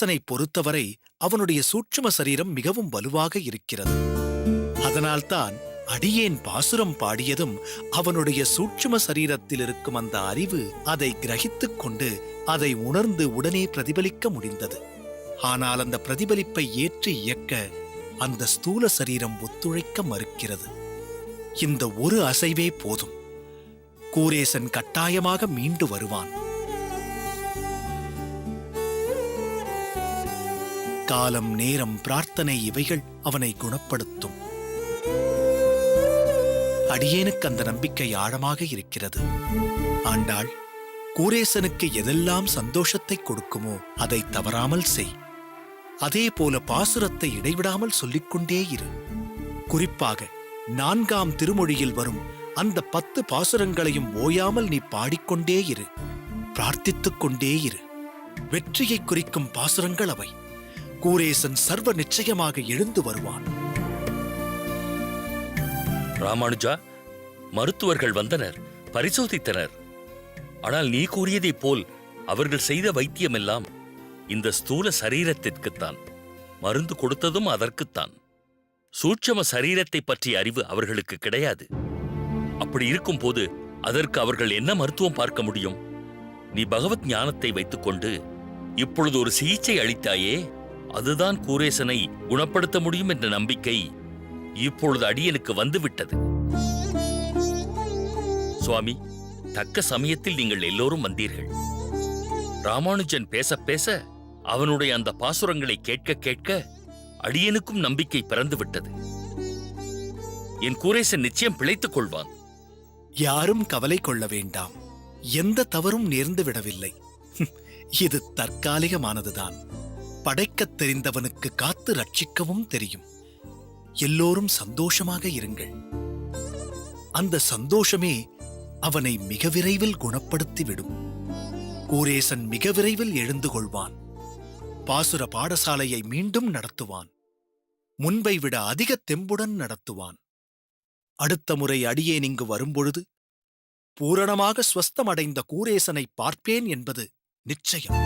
குரேசனை பொறுத்தவரை அவனுடைய சூட்சும சரீரம் மிகவும் வலுவாக இருக்கிறது. அதனால்தான் அடியேன் பாசுரம் பாடியதும் அவனுடைய சூட்சும சரீரத்தில் இருக்கும் அந்த அறிவு அதை கிரகித்துக் கொண்டு அதை உணர்ந்து உடனே பிரதிபலிக்க முடிந்தது. ஆனால் அந்த பிரதிபலிப்பை ஏற்றி இயக்க அந்த ஸ்தூல சரீரம் ஒத்துழைக்க மறுக்கிறது. இந்த ஒரு அசைவே போதும், கூரேசன் கட்டாயமாக மீண்டு வருவான். காலம், நேரம், பிரார்த்தனை இவைகள் அவனை குணப்படுத்தும். அடியேனுக்கு அந்த நம்பிக்கை ஆழமாக இருக்கிறது. ஆண்டாள், கூரேசனுக்கு எதெல்லாம் சந்தோஷத்தை கொடுக்குமோ அதை தவறாமல் செய். அதே போல பாசுரத்தை இடைவிடாமல் சொல்லிக்கொண்டே இரு. குறிப்பாக 4ஆம் திருமொழியில் வரும் அந்த 10 பாசுரங்களையும் ஓயாமல் நீ பாடிக்கொண்டே இரு, பிரார்த்தித்துக் கொண்டே இரு. வெற்றியை குறிக்கும் பாசுரங்கள் அவை. கூரேசன் சர்வ நிச்சயமாக எழுந்து வருவான். ராமானுஜா, மருத்துவர்கள் வந்தனர், பரிசோதித்தனர். ஆனால் நீ கூறியதைப் போல் அவர்கள் செய்த வைத்தியமெல்லாம் இந்த ஸ்தூல சரீரத்திற்குத்தான். மருந்து கொடுத்ததும் அதற்குத்தான். சூட்சம சரீரத்தை பற்றிய அறிவு அவர்களுக்கு கிடையாது. அப்படி இருக்கும் போது அதற்கு அவர்கள் என்ன மருத்துவம் பார்க்க முடியும்? நீ பகவத் ஞானத்தை வைத்துக்கொண்டு இப்பொழுது ஒரு சிகிச்சை அளித்தாயே, அதுதான் கூரேசனை குணப்படுத்த முடியும் என்ற நம்பிக்கை இப்பொழுது அடியனுக்கு வந்துவிட்டது. சுவாமி, தக்க சமயத்தில் நீங்கள் எல்லோரும் வந்தீர்கள். ராமானுஜன் பேச பேச அவனுடைய அந்த பாசுரங்களை கேட்க கேட்க அடியனுக்கும் நம்பிக்கை பிறந்துவிட்டது. என் கூரேசன் நிச்சயம் பிழைத்துக் கொள்வான். யாரும் கவலை கொள்ள வேண்டாம். எந்த தவறும் நேர்ந்து விடவில்லை. இது தற்காலிகமானதுதான். படைக்கத் தெரிந்தவனுக்கு காத்து ரட்சிக்கவும் தெரியும். எல்லோரும் சந்தோஷமாக இருங்கள். அந்த சந்தோஷமே அவனை மிக விரைவில் குணப்படுத்திவிடும். கூரேசன் மிக விரைவில் எழுந்து கொள்வான். பாசுர பாடசாலையை மீண்டும் நடத்துவான். முன்பை விட அதிக தெம்புடன் நடத்துவான். அடுத்த முறை அடியேன் இங்கு வரும்பொழுது பூரணமாக ஸ்வஸ்தமடைந்த கூரேசனை பார்ப்பேன் என்பது நிச்சயம்.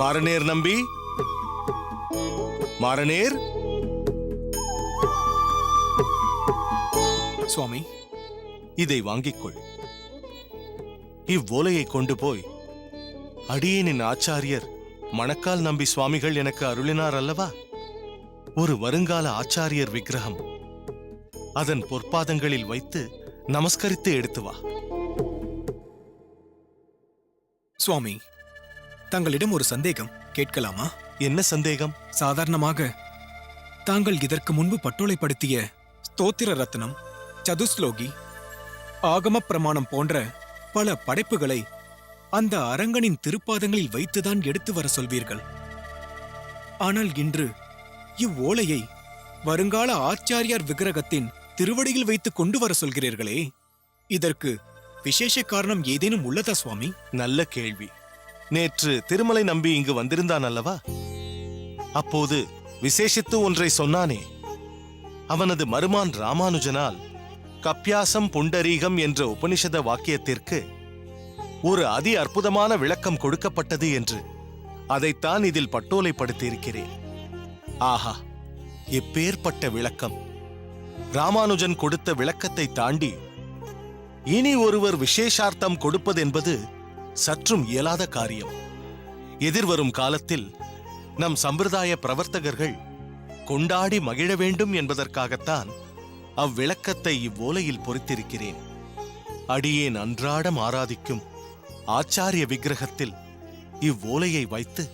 மாரநேர் நம்பி, மாரநேர். சுவாமி, இதை வாங்கிக்கொள். இவ்வோலையை கொண்டு போய் அடியேனின் ஆச்சாரியர் மணக்கால் நம்பி சுவாமிகள் எனக்கு அருளினார் அல்லவா, ஒரு வருங்கால ஆச்சாரியர் விக்கிரகம், அதன் பொற்பாதங்களில் வைத்து நமஸ்கரித்து எடுத்து வா. சுவாமி, தங்களிடம் ஒரு சந்தேகம் கேட்கலாமா? என்ன சந்தேகம்? சாதாரணமாக தாங்கள் இதற்கு முன்பு பட்டோலைப்படுத்திய ஸ்தோத்திர ரத்னம், சதுஸ்லோகி, ஆகம பிரமாணம் போன்ற பல படைப்புகளை அந்த அரங்கனின் திருப்பாதங்களில் வைத்துதான் எடுத்து வர சொல்வீர்கள். ஆனால் இன்று இவ்வோலையை வருங்கால ஆச்சாரியார் விக்கிரகத்தின் திருவடியில் வைத்து கொண்டு வர சொல்கிறீர்களே, இதற்கு விசேஷ காரணம் ஏதேனும் உள்ளதா சுவாமி? நல்ல கேள்வி. நேற்று திருமலை நம்பி இங்கு வந்திருந்தான் அல்லவா, அப்போது விசேஷித்து ஒன்றை சொன்னானே. அவனது மருமான் ராமானுஜனால் கப்யாசம் புண்டரீகம் என்ற உபனிஷத வாக்கியத்திற்கு ஒரு அதி அற்புதமான விளக்கம் கொடுக்கப்பட்டது என்று. அதைத்தான் இதில் பட்டோலைப்படுத்தியிருக்கிறேன். ஆஹா, எப்பேற்பட்ட விளக்கம்! ராமானுஜன் கொடுத்த விளக்கத்தை தாண்டி இனி ஒருவர் விசேஷார்த்தம் கொடுப்பதென்பது சற்றும் இயலாத காரியம். எதிர்வரும் காலத்தில் நம் சம்பிரதாய பிரவர்த்தகர்கள் கொண்டாடி மகிழ வேண்டும் என்பதற்காகத்தான் அவ்விளக்கத்தை இவ்வோலையில் பொறித்திருக்கிறேன். அடியேன் அன்றாடம் ஆராதிக்கும் ஆச்சாரிய விக்கிரகத்தில் இவ்வோலையை வைத்து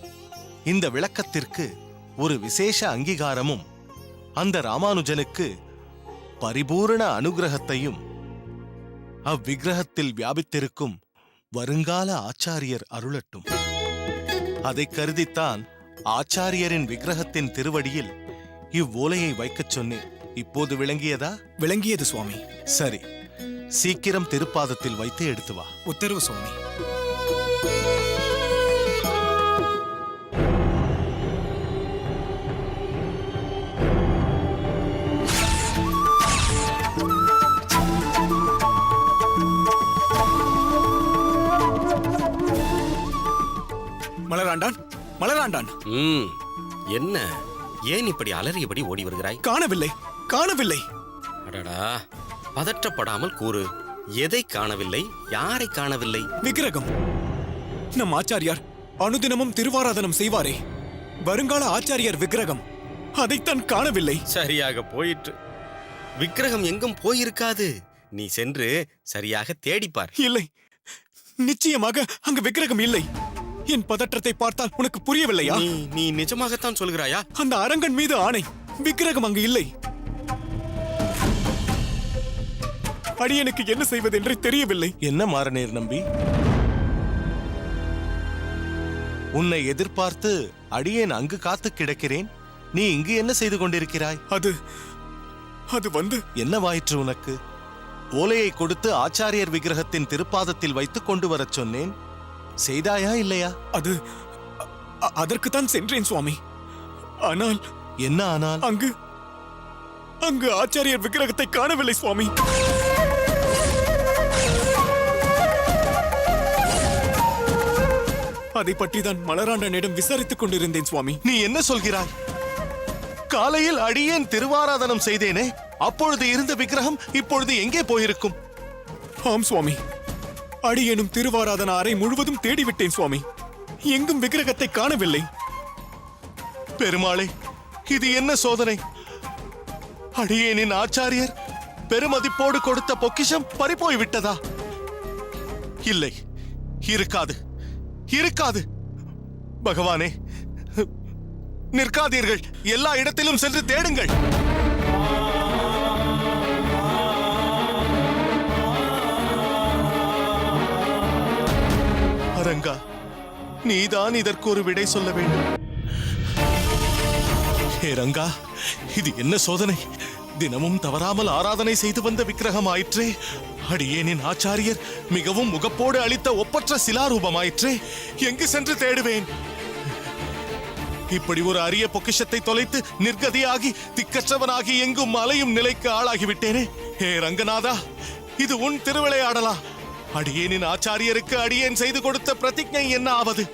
இந்த விளக்கத்திற்கு ஒரு விசேஷ அங்கீகாரமும் அந்த ராமானுஜனுக்கு பரிபூரண அனுகிரகத்தையும் அவ்விக்கிரகத்தில் வியாபித்திருக்கும் வருங்கால ஆச்சாரியர் அருளட்டும். அதைக் கருதித்தான் ஆச்சாரியரின் விக்கிரகத்தின் திருவடியில் இவ்வோலையை வைக்கச் சொன்னேன். இப்போது விளங்கியதா? விளங்கியது சுவாமி. சரி, சீக்கிரம் திருப்பாதத்தில் வைத்து எடுத்து வா. உத்தரவு சுவாமி. மலராண்டான், மலராண்டான், என்ன? ஏன் இப்படி அலறியபடி ஓடி வருகிறாய்? காணவில்லை, காணவில்லை. அடடா, பதற்றப்படாமல் கூறு. எதை காணவில்லை? யாரை காணவில்லை? விக்கிரகம். நம் ஆச்சாரியார் அனுதினமும் திருவாராதனம் செய்வாரே, வருங்கால ஆச்சாரியார் விக்கிரகம், அதைத்தான் காணவில்லை. சரியாக போயிற்று. விக்கிரகம் எங்கும் போயிருக்காது. நீ சென்று சரியாக தேடிப்பார். இல்லை, நிச்சயமாக அங்கு விக்கிரகம் இல்லை. என் பதற்றத்தை பார்த்தால் உனக்கு புரியவில்லையா? நீ நிஜமாகத்தான் சொல்கிறாயா? அந்த அரங்கன் மீது ஆணை, விக்கிரகம் அங்கு இல்லை. அடியனுக்கு என்ன செய்வதென்றே தெரியவில்லை. என்ன மாறனேர் நம்பி, உன்னை எதிர்பார்த்து அடியேன் அங்கு காத்து கிடக்கிறேன். நீ இங்கு என்ன செய்து கொண்டிருக்கிறாய்? அது வந்து என்னவாயிற்று உனக்கு? ஓலையை கொடுத்து ஆச்சாரியர் விக்கிரகத்தின் திருப்பாதத்தில் வைத்துக் கொண்டு வரச் சொன்னேன். செய்தாயா இல்லையா? அதற்குத்தான் சென்றேன் சுவாமி. ஆனால் என்ன ஆனால்? அங்கு ஆச்சாரியர் விக்கிரகத்தை காணவில்லை சுவாமி. அதை பற்றி தான் மலராண்டனிடம் விசாரித்துக் கொண்டிருந்தேன் சுவாமி. நீ என்ன சொல்கிறாய்? காலையில் அடியேன் திருவாராதனம் செய்தேனே, அப்பொழுது இருந்த விக்கிரகம் இப்பொழுது எங்கே போயிருக்கும்? ஆம் சுவாமி, அடியேனும் திருவாராதன அறை முழுவதும் தேடிவிட்டேன் சுவாமி. எங்கும் விக்கிரகத்தை காணவில்லை. பெருமாளே, இது என்ன சோதனை? அடியேனின் ஆச்சாரியர் பெருமதிப்போடு கொடுத்த பொக்கிஷம் பறிபோய் விட்டதா? இல்லை, இருக்காது, இருக்காது. பகவானே, நிற்காதீர்கள், எல்லா இடத்திலும் சென்று தேடுங்கள். அரங்கா, நீதான் இதற்கு ஒரு விடை சொல்ல வேண்டும். ஹே ரங்கா, இது என்ன சோதனை? தினமும் தவறாமல் ஆராதனை செய்து வந்த விக்கிரகம் ஆயிற்றே. அடியேனின் ஆச்சாரியர் மிகவும் முகப்போடு அளித்த ஒப்பற்ற சிலாரூபமாயிற்றே. எங்கு சென்று தேடுவேன்? இப்படி ஒரு அரிய பொக்கிஷத்தை தொலைத்து நிர்கதியாகி திக்கற்றவனாகி எங்கும் அலையும் நிலைக்கு ஆளாகிவிட்டேனே. ஹே ரங்கநாதா, இது உன் திருவிளையாடலா? அடியேனின் ஆச்சாரியருக்கு அடியேன் செய்து கொடுத்த பிரதிஜை என்ன ஆவது?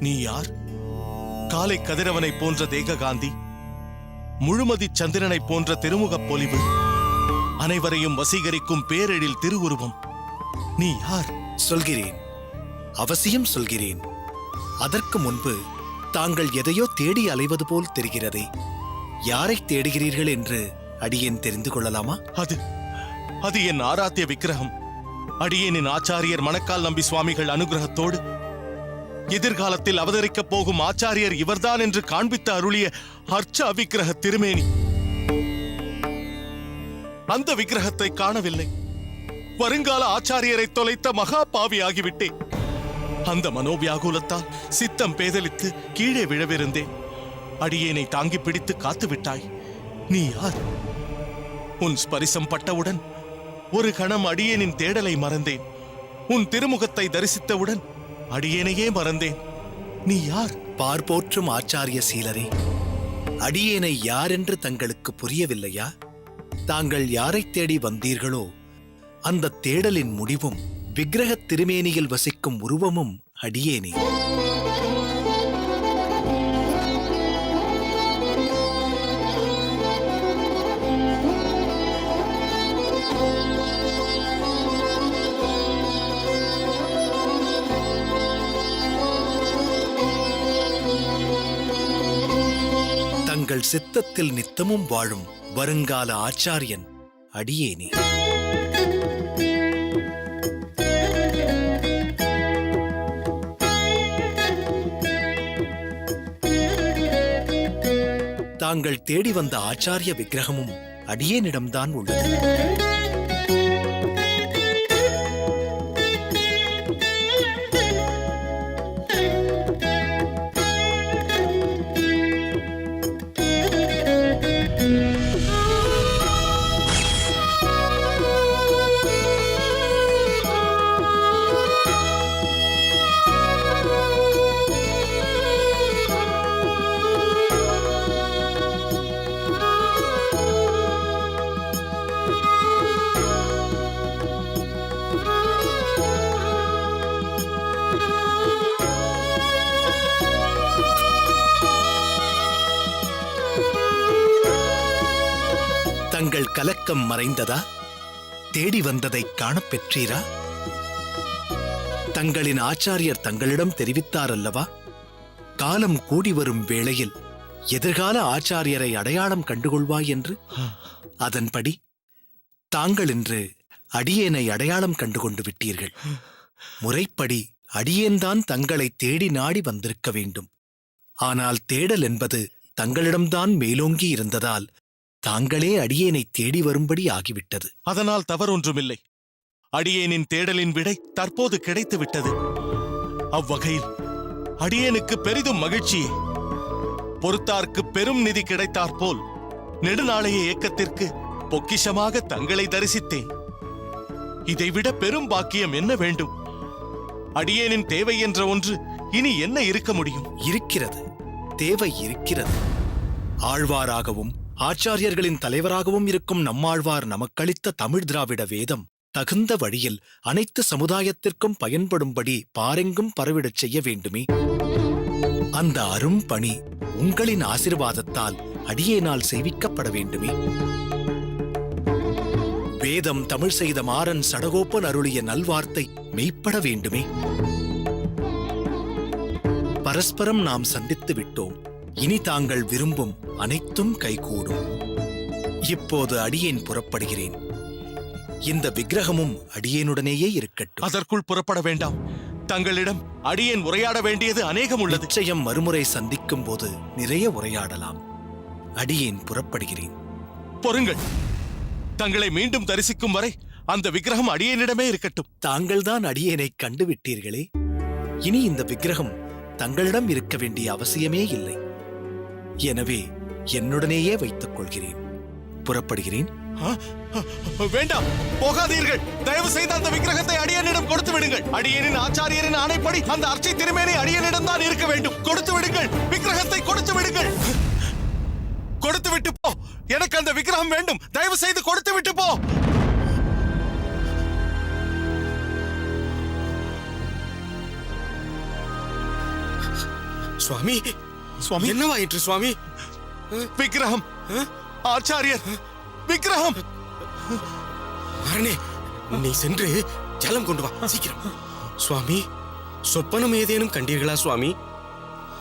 நீ யார்? காலை கதிரவனை போன்ற தேககாந்தி, முழுமதி சந்திரனை போன்ற திருமுகப் பொலிவு, அனைவரையும் வசீகரிக்கும் பேரெழில் திருவுருவம். நீ யார்? சொல்கிறேன், அவசியம் சொல்கிறேன். அதற்கு முன்பு தாங்கள் எதையோ தேடி அலைவது போல் தெரிகிறதே. யாரை தேடுகிறீர்கள் என்று அடியேன் தெரிந்து கொள்ளலாமா? அது என் ஆராத்திய விக்கிரகம். அடியேனின் ஆச்சாரியர் மணக்கால் நம்பி சுவாமிகள் அனுகிரகத்தோடு எதிர்காலத்தில் அவதரிக்கப் போகும் ஆச்சாரியர் இவர்தான் என்று காண்பித்து அருளிய அர்ச்ச விக்கிரக திருமேனி. அந்த விக்கிரகத்தை காணவில்லை. வருங்கால ஆச்சாரியரை தொலைத்த மகா பாவி ஆகிவிட்டேன். அந்த மனோவியாகுலத்தால் சித்தம் பேதலித்து கீழே விழவிருந்தேன். அடியேனை தாங்கி பிடித்து காத்துவிட்டாய். நீ யார்? உன் ஸ்பரிசம் பட்டவுடன் ஒரு கணம் அடியேனின் தேடலை மறந்தேன். உன் திருமுகத்தை தரிசித்தவுடன் அடியேனையே மறந்தேன். நீ யார்? பார்போற்றும் ஆச்சாரிய சீலரே, அடியேனை யாரென்று தங்களுக்கு புரியவில்லையா? தாங்கள் யாரைத் தேடி வந்தீர்களோ அந்த தேடலின் முடிவும் விக்கிரகத் திருமேனியில் வசிக்கும் உருவமும் அடியேனே. தங்கள் சித்தத்தில் நித்தமும் வாழும் வருங்கால ஆச்சாரியன் அடியேனே. தாங்கள் தேடி வந்த ஆச்சாரிய விக்கிரகமும் அடியேனிடம்தான் உள்ளது. தங்கள் கலக்கம் மறைந்ததா? தேடி வந்ததை காணப் பெற்றீரா? தங்களின் ஆச்சாரியர் தங்களிடம் தெரிவித்தார் அல்லவா? காலம் கூடி வரும் வேளையில் எதிர்கால ஆச்சாரியரை அடையாளம் கண்டுகொள்வாய் என்று. அதன்படி தாங்கள் இன்று அடியேனை அடையாளம் கண்டுகொண்டு விட்டீர்கள். முறைப்படி அடியேன்தான் தங்களை தேடி நாடி வந்திருக்க வேண்டும். ஆனால் தேடல் என்பது தங்களிடம்தான் மேலோங்கி இருந்ததால் தாங்களே அடியேனை தேடி வரும்படி ஆகிவிட்டது. அதனால் தவறொன்றுமில்லை. அடியேனின் தேடலின் விடை தற்போது கிடைத்து விட்டது. அவ்வகையில் அடியேனுக்கு பெரிதும் மகிழ்ச்சியே. பொறுத்தார்க்கு பெரும் நிதி கிடைத்தாற்போல் நெடுநாளைய இயக்கத்திற்கு பொக்கிஷமாக தங்களை தரிசித்தேன். இதைவிட பெரும் பாக்கியம் என்ன வேண்டும்? அடியேனின் தேவை என்ற ஒன்று இனி என்ன இருக்க முடியும்? இருக்கிறது, தேவை இருக்கிறது. ஆழ்வாராகவும் ஆச்சாரியர்களின் தலைவராகவும் இருக்கும் நம்மாழ்வார் நமக்களித்த தமிழ் திராவிட வேதம் தகுந்த வழியில் அனைத்து சமுதாயத்திற்கும் பயன்படும்படி பாரெங்கும் பரவிடச் செய்ய வேண்டுமே. அந்த அரும் பணி உங்களின் ஆசீர்வாதத்தால் அடியேனால் செய்விக்கப்பட வேண்டுமே. வேதம் தமிழ் செய்த மாறன் சடகோப்பன் அருளிய நல்வார்த்தை மெய்ப்பட வேண்டுமே. பரஸ்பரம் நாம் சந்தித்து விட்டோம். இனி தாங்கள் விரும்பும் அனைத்தும் கைகூடும். இப்போது அடியேன் புறப்படுகிறேன். இந்த விக்கிரகமும் அடியேனுடனேயே இருக்கட்டும். அதற்குள் புறப்பட வேண்டாம். தங்களிடம் அடியேன் உரையாட வேண்டியது அநேகம் உள்ளது. நிச்சயம் மறுமுறை சந்திக்கும் போது நிறைய உரையாடலாம். அடியேன் புறப்படுகிறேன். பொறுங்கள். தங்களை மீண்டும் தரிசிக்கும் வரை அந்த விக்கிரகம் அடியேனிடமே இருக்கட்டும். தாங்கள்தான் அடியேனை கண்டுவிட்டீர்களே. இனி இந்த விக்கிரகம் தங்களிடம் இருக்க வேண்டிய அவசியமே இல்லை. எனவே என்னுடனேயே வைத்துக் கொள்கிறேன். புறப்படுகிறேன். வேண்டாம், போகாதீர்கள். தயவு செய்து அந்த விக்கிரகத்தை அடியேனிடம் கொடுத்து விடுங்கள். அடியேனின் ஆச்சாரியரின் ஆணைப்படி அந்த அர்ச்சை திருமேனி அடியேனிடம் தான் இருக்க வேண்டும். கொடுத்து விடுங்கள். விக்கிரகத்தை கொடுத்து விடுங்கள். கொடுத்து விட்டு போ. எனக்கு அந்த விக்கிரகம் வேண்டும். தயவு செய்து கொடுத்து விட்டு போ. சுவாமி, சுவாமி, என்னவாயிற்று சுவாமி? விக்கிரகம், ஆச்சாரியர் விக்கிரகம். அரணே, நீ சென்று ஜலம் கொண்டு வா, சீக்கிரம். சுவாமி, சொப்பனம் ஏதேனும் கண்டீர்களா சுவாமி?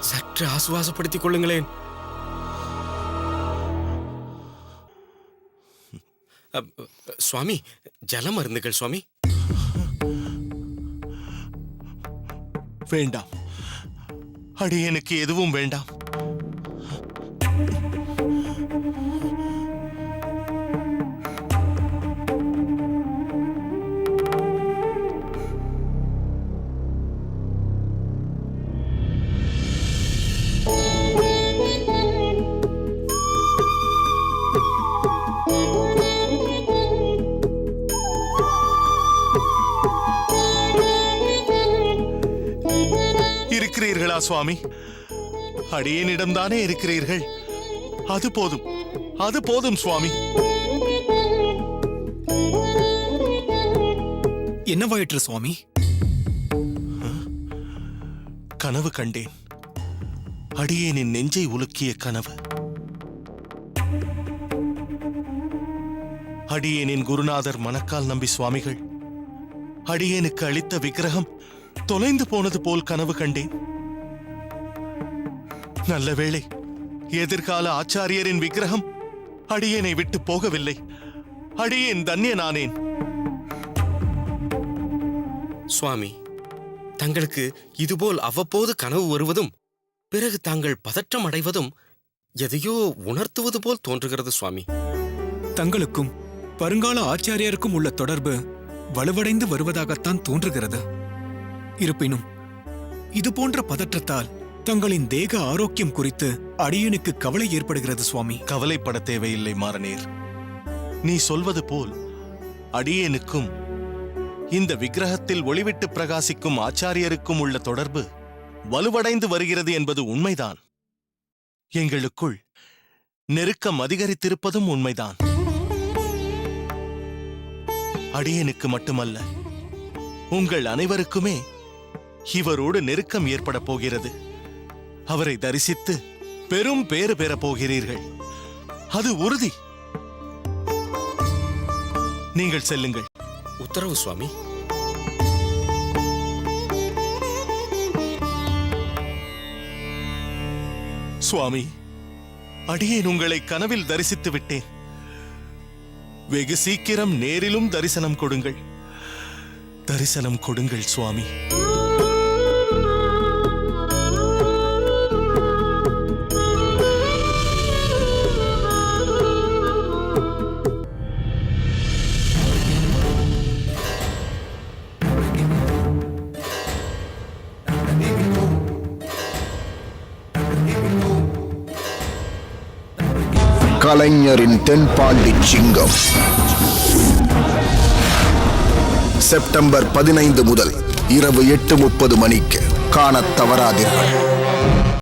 சற்று ஆசுவாசப்படுத்திக் கொள்ளுங்களேன். சுவாமி, ஜலம் அருந்துகள் சுவாமி. வேண்டாம், அடியேனுக்கு எதுவும் வேண்டாம். சுவாமி? அடியேனிடம்தானே இருக்கிறீர்கள். அது போதும், அது போதும் சுவாமி. என்னவாயிற்று சுவாமி? கனவு கண்டேன். அடியேனின் நெஞ்சை உலுக்கிய கனவு. அடியேனின் குருநாதர் மணக்கால் நம்பி சுவாமிகள் அடியேனுக்கு அளித்த விக்கிரகம் தொலைந்து போனது போல் கனவு கண்டேன். நல்ல வேளை, எதிர்கால ஆச்சாரியரின் விக்கிரகம் அடியேனை விட்டு போகவில்லை. அடியேன் தன்யனானேன். சுவாமி, தங்களுக்கு இதுபோல் அவ்வப்போது கனவு வருவதும் பிறகு தாங்கள் பதற்றம் அடைவதும் எதையோ உணர்த்துவது போல் தோன்றுகிறது சுவாமி. தங்களுக்கும் வருங்கால ஆச்சாரியருக்கும் உள்ள தொடர்பு வலுவடைந்து வருவதாகத்தான் தோன்றுகிறது. இருப்பினும் இது போன்ற பதற்றத்தால் தங்களின் தேக ஆரோக்கியம் குறித்து அடியனுக்கு கவலை ஏற்படுகிறது சுவாமி. கவலைப்பட தேவையில்லை மாறனேர். நீ சொல்வது போல் அடியேனுக்கும் இந்த விக்கிரகத்தில் ஒளிவிட்டு பிரகாசிக்கும் ஆச்சாரியருக்கும் உள்ள தொடர்பு வலுவடைந்து வருகிறது என்பது உண்மைதான். எங்களுக்குள் நெருக்கம் அதிகரித்திருப்பதும் உண்மைதான். அடியேனுக்கு மட்டுமல்ல, உங்கள் அனைவருக்குமே இவரோடு நெருக்கம் ஏற்பட போகிறது. அவரை தரிசித்து பெரும் பேறு பெறப் போகிறீர்கள். அது உறுதி. நீங்கள் செல்லுங்கள். உத்தரவு சுவாமி. சுவாமி, அடியேன் உங்களை கனவில் தரிசித்து விட்டேன். வெகு சீக்கிரம் நேரிலும் தரிசனம் கொடுங்கள். தரிசனம் கொடுங்கள் சுவாமி. கலைஞரின் தென்பாண்டி சிங்கம் செப்டம்பர் 15 முதல் இரவு 8:30 மணிக்கு காணத் தவறாதீர்கள்.